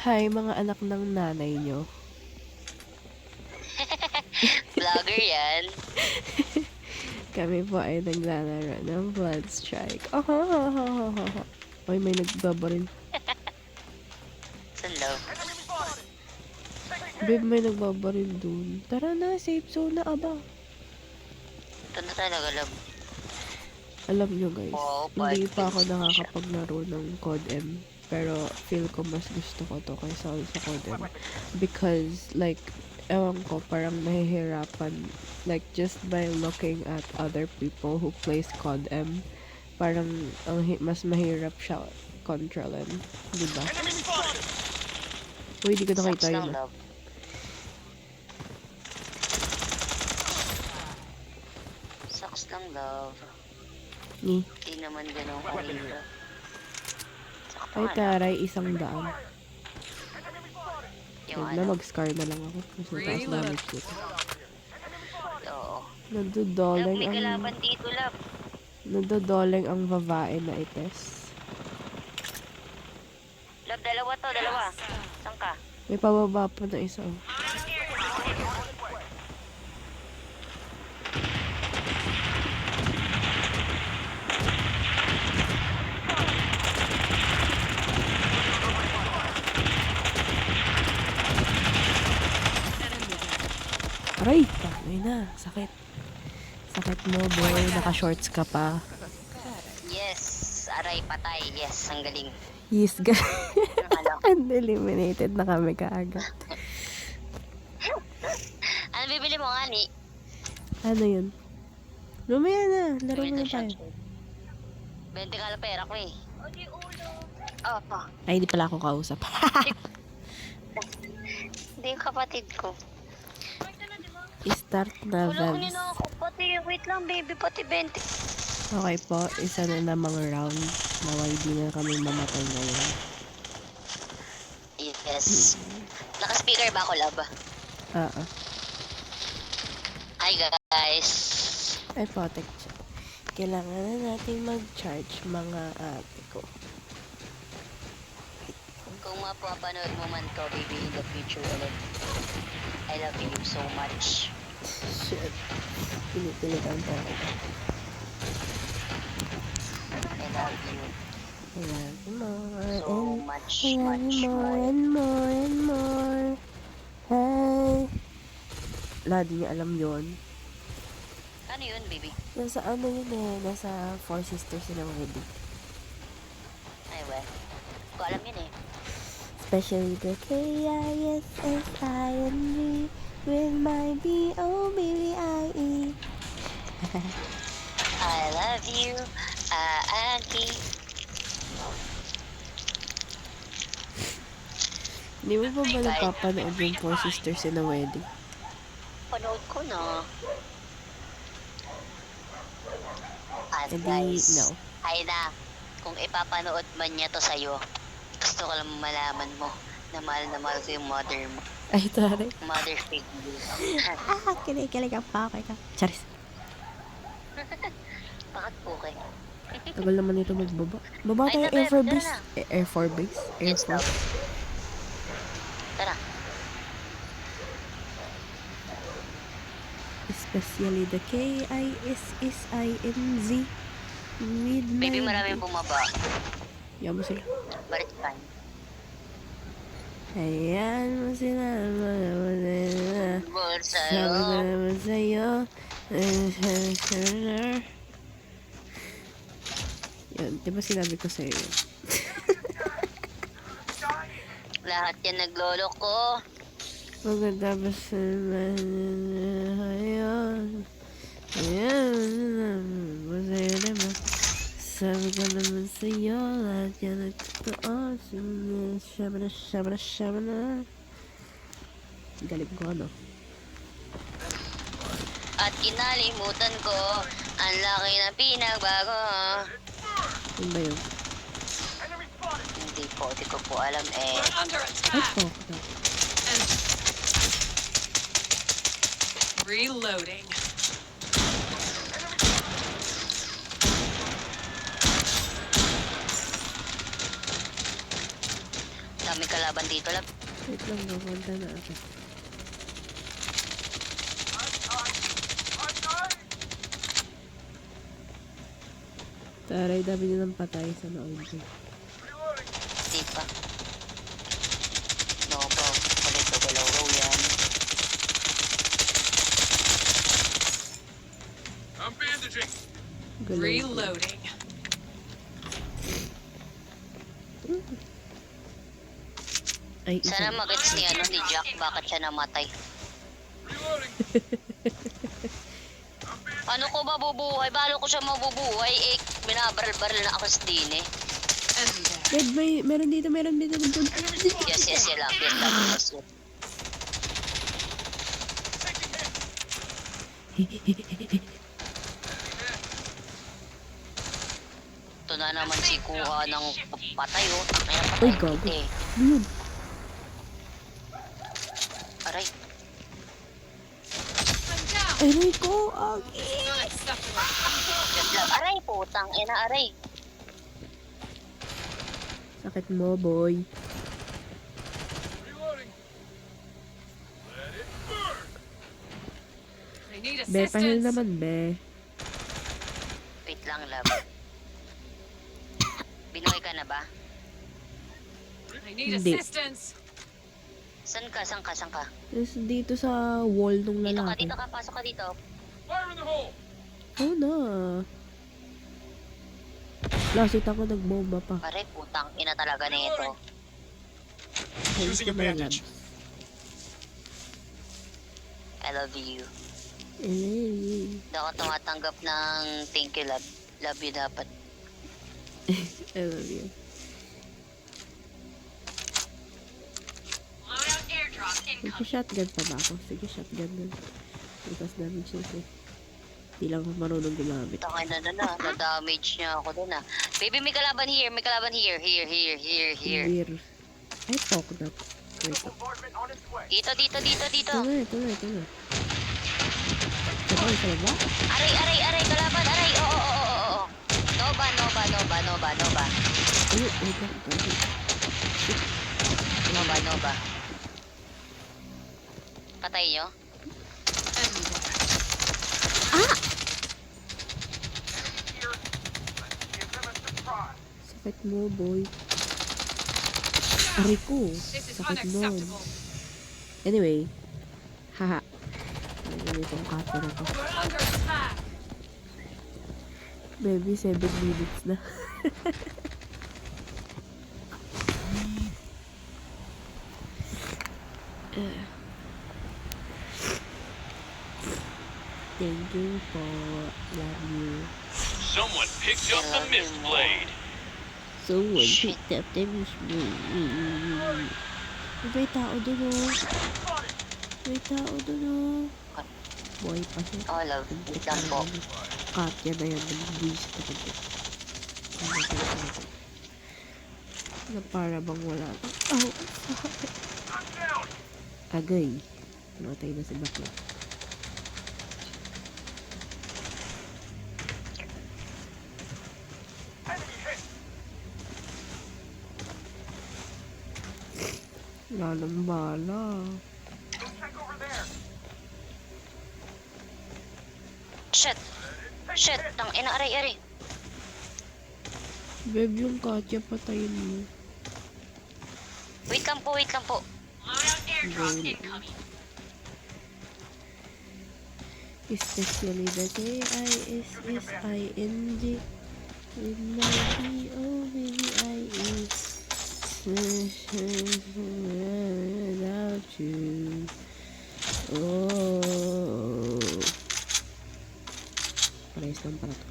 Hi mga anak ng nanay nyo. Vlogger yan. Kami po ay naglalaro ng Blood Strike. Oy, may nagbabaril. Sa love. Babe, may nagbabaril dun. Tara na, safe zone na aba. Ito na talaga love. Alam nyo guys, Wow, hindi pa ako 5 kills siya. nakakapaglaro ng COD M. Pero feel ko mas gusto ko to kaysa sa COD M. Because like, ewan ko, parang nahihirapan. Like, just by looking at other people who plays COD M, parang mas mahirap siya controlin. Diba? Uy, di ko nakita Sucks yun lang ah. love. Sucks lang love. Ni. Di naman ganun kahirap. Sakto Ay, nga lang. taray, 100. Yung Yun na, ano. mag-scar na lang ako. Mas mataas damage dito. Oo. Love, Nadodoleng may ang... kalaban dito love. Nadodoleng ang babae na ites. Love, dalawa to, dalawa. Saan ka? May pababa pa na isa. Oh. Aray! Tangay na. Sakit. Sakit mo, boy. Naka-shorts ka pa. Yes. Aray, patay. Yes, ang galing. Yes, Ano? eliminated na kami kaagad. Ano bibili mo nga ni? Ano yun? Lumaya na. Laro Bibili mo na to tayo. shotgun. 20 ka lang pera ko eh. Oh. Ay, hindi pala ako kausap. Hindi yung kapatid ko. Start na, Wala ko Vebs. na ako. Pati, wait lang baby, pati 20. Okay po, isa na namang round. Naway di na kami mamatay ngayon. Yes. Naka-speaker ba ako, love? Oo. Hi guys. Ay, protect siya. Kailangan na nating mag-charge mga ate ko. Kung mapapanood mo man to, baby, in the future ulit. I love you so much. Shit. Pinipilitan pa ako. I love you I love you more so and much, I love much you more more. and more and more. Hey. Wala, di niya alam yun. Ano yun, baby? Nasa ano yun eh. Nasa Four Sisters in a wedding. Ay, well. Ko alam yun eh. Especially the KISSING with my BOBBIE. I love you, Aki. Di mo pa ba napapanood yung Four Sisters in a Wedding? Panood ko na. And Edi, guys, no. ay na, kung ipapanood man niya to sa'yo, gusto ko lang malaman mo na mahal ko yung mother mo. Ay, taray. Mother figure. Kinikilig ang pakay ka. Charis. Bakit po kayo? Tagal naman ito magbaba. Baba Ay, tayo na, Air Force tara Base. na. Air Force Base? Air Yes, Force. Tara. Especially the KISSINZ with my... Baby, maraming bumaba. Yan mo sila. But it's fine. Ayan mo sila. Ball Sabi sa'yo. ko naman sa'yo. Yun, di ba sinabi ko sa'yo yun? Lahat yan naglolo ko. Maganda ba sa ngayon? Ayan, masaya diba? Sabi ko naman sa'yo, lahat yan nagtotoo. Shabra na. Galing ko, ano? At kinalimutan ko, ang laki ng pinagbago. Yun ba yun? Hindi ko po alam eh. Ay, po. Reloading. Dami kalaban dito, lab. Wait lang, mapunta na ako. Taray, dami nilang patay sa naon ko. Di pa. No, bro. Palito, galaw yan. I'm bandaging. Galaw ko. Reloading. Ay, isa. Sana magets ni, ano, ni Jack, bakit siya namatay. Reloading. Ano ko mabubuhay? Balo ko siya mabubuhay, eh, binabaril-baril na ako sa din, eh. Enemy there. Red, meron dito. Yes, yes, yes, lang, yes, lang, yes, yes. Ito na naman si Kuha ng patay, oh. May Ay, napatay gago. eh. Yun. Aray, I'm down. Aray ko, ang Unacceptable. just lang. Aray, putang ina, aray. sakit mo, boy. Reloading. Let it burn. I need Be, pahil assistance. naman, be. Wait lang, love. Binuhay ka na ba? I need Hindi. assistance. San ka? Tapos dito sa wall nung Dito ka, lalaki. dito ka, pasok ka dito. Fire in the hole. Oo na. Lasit ako nagbomba pa. Aray, putang ina talaga na ito. Ayos Using a ko na bandage. I love you. Eh, Hindi ako tumatanggap ng thank you, love. Love you dapat. I love you. Loadout airdrop Nagpa-shotgun pa ba ako? Sige, shotgun na. Because damage na siya. Hindi lang ako marunong gumamit. Takay na-damage niya ako dun, ah. Baby, may kalaban here. Here. Weird. Ay, poke na. Wait. Dito. Ito na. Ito na. Isa na ba? Aray, kalaban, aray. Oo. Nova. Ay, wait lang. Nova. Patay nyo? Enemy there. Sakit mo, boy. Aray ko. This is Sakit mo. unacceptable. Anyway. Haha. Ano itong kato na to? We're under attack. Maybe 7 minutes na. Thank you po. Love you. Someone picked up the mist blade. Someone Shit. picked up the wish me. May tao dun oh. May tao dun oh. Boy pa siya. Oh, love. Wait lang po. Katya na yan. Nag-buwis pa ito. Na para bang wala. Oh, sakit. Agay. Namatay na si Bakla. Lalang bala. Shit, tang ina, aray. Beb, yung Katya patayin mo. Wait lang po. Loadout airdrop incoming. Especially the K-I-S-S-I-N-G with my D-O-B-I-E without you. Oh. Parehas lang para to.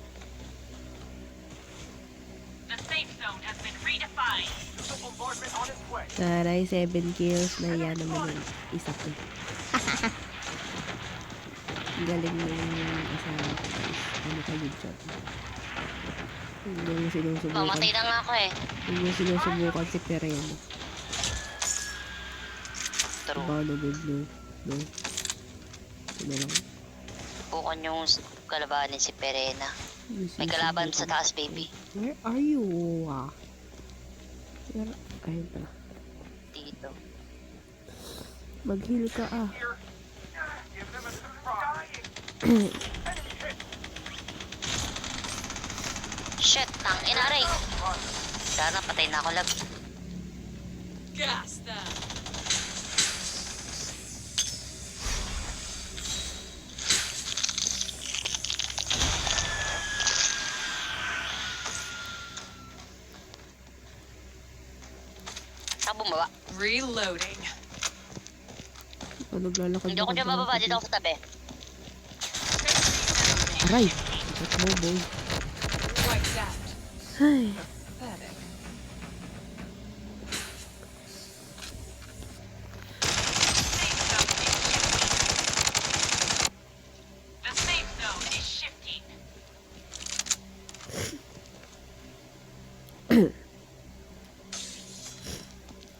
The safe zone has been redefined. Taray, 7 kills. Nahiya naman yung isa ko. Ang galing ng asawa ko guys. Ano kayo dyan? Yung sinusubukan. Mamatay na nga ako, eh. Yung sinusubukan si Pereno. True. Paano good no? No? Ito na lang. Bukan yung kalabanin si Perena. Yung May kalaban sa sinusubukan. taas, baby. Where are you? Where? Ayun pala. dito. Mag-heal ka ah. Shit, tang inaray. Sana patay na ako lag. Gas them. Saan bumaba? Reloading. Ano, naglalakad Hindi ako dyan bababa, dito ako sa tabi. Aray! Ba't mo, boy? Wiped out. Ay. Pathetic. The safe zone is shifting.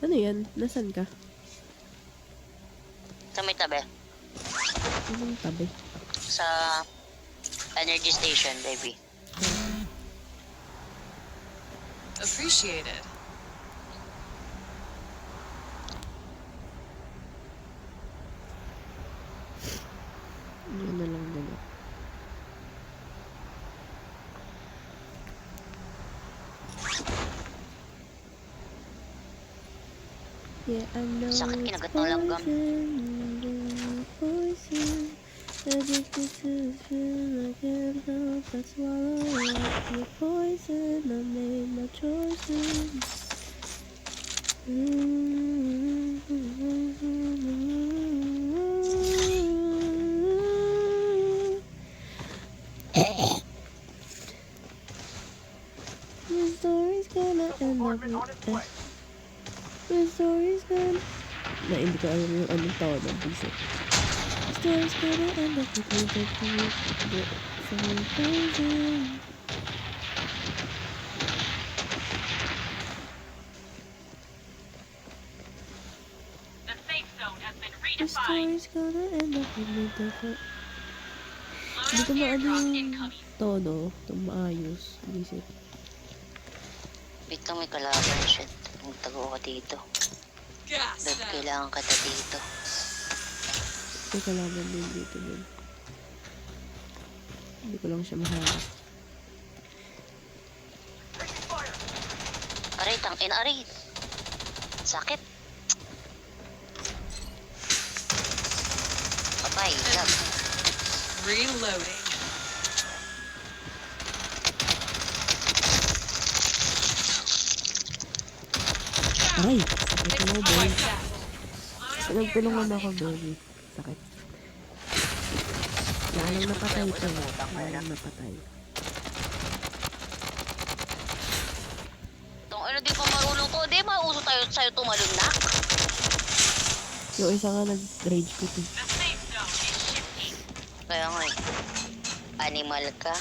Ano yan? Nasaan ka? Sa may tabi. Anong tabi? Sa energy station, baby. Appreciated. Yun na lang dala. Yeah, I know Sakit, it's kinagat ng langgam. poison. Addicted to the feeling I can't help but swallow up your poison. I made my choices. The story's gonna end up with The story's gonna... Na, hindi ko alam yung anong tawag ng piso. The story's gonna end up with me from poison. The safe zone has been The redefined. story's gonna end up with me different. Hindi ko Loadout maano airdrop yung incoming. tono. Itong maayos. Isip. Wait lang, may kalaban. Shit, tago ka dito. Gas Dahil them. kailangan ka na dito. May kalaban din dito din. Hindi ko lang siya mahanap. Aray, tang aray. Sakit. Patay, lag. Reloading. Aray! Sakit mo, boy. Wiped out. Nagtulungan ako, baby. Sakit. Wala nang napatay ko. Wala nang napatay. Tong ano, di pa marunong to. Di mauso tayo sa'yo tumalon na. Yung isa nga nag-rage quit eh. The safe zone is shifting. Kaya nga eh. Animal ka.